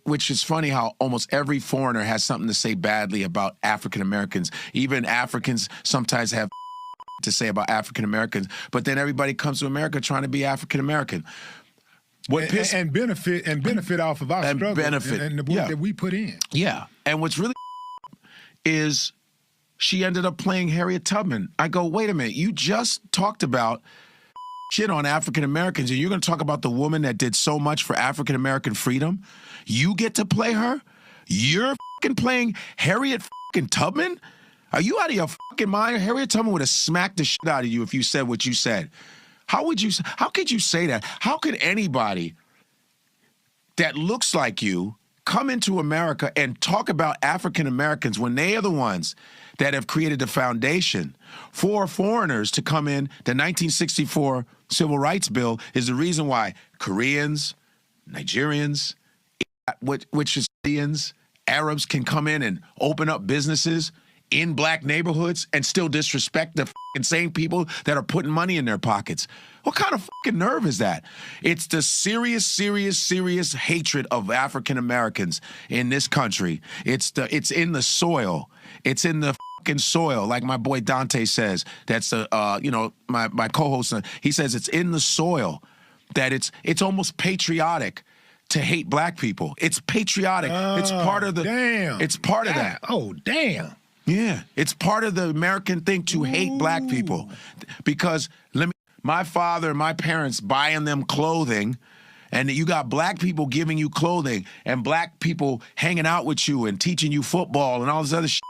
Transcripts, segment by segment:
which is funny how almost every foreigner has something to say badly about African Americans. Even Africans sometimes have to say about African Americans, but then everybody comes to America trying to be African American. And benefit off of our struggle and the work that we put in. Yeah, and what's really is she ended up playing Harriet Tubman. I go, wait a minute, you just talked about shit on African Americans, and you're going to talk about the woman that did so much for African American freedom? You get to play her? You're fucking playing Harriet fucking Tubman? Are you out of your fucking mind? Harriet Tubman would have smacked the shit out of you if you said what you said. How could you say that? How could anybody that looks like you come into America and talk about African Americans when they are the ones that have created the foundation for foreigners to come in? The 1964 Civil Rights Bill is the reason why Koreans, Nigerians, which is Indians, Arabs can come in and open up businesses in black neighborhoods and still disrespect the fucking same people that are putting money in their pockets. What kind of fucking nerve is that? It's the serious hatred of African Americans in this country. It's in the soil. It's in the fucking soil, like my boy Dante says. That's my co-host. He says it's in the soil. That it's almost patriotic to hate black people. It's patriotic. It's part of the. Damn. It's part of that. Oh damn. Yeah, it's part of the American thing to hate black people, because my father and my parents buying them clothing, and you got black people giving you clothing and black people hanging out with you and teaching you football and all this other shit,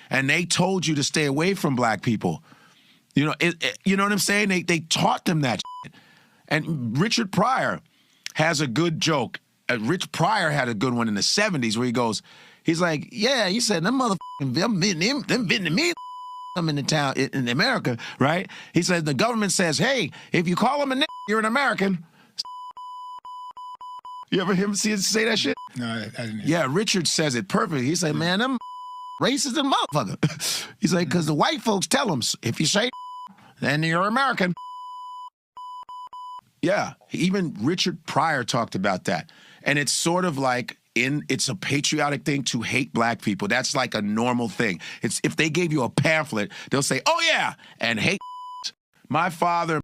and they told you to stay away from black people. You know, you know what I'm saying? They taught them that shit. And Richard Pryor has a good joke. Rich Pryor had a good one in the 70s where he goes, he's like, yeah, you said them motherfucking them Vietnamese in the town in America, right? He said the government says, hey, if you call them a nigga, you're an American. You ever hear him say that shit? No, I didn't. Yeah, Richard says it perfectly. He said, man, them racist and motherfucker. He's like, because the white folks tell them, if you say then you're American. Yeah, even Richard Pryor talked about that. And it's sort of like it's a patriotic thing to hate black people. That's like a normal thing. It's if they gave you a pamphlet, they'll say, oh yeah, and hate. My father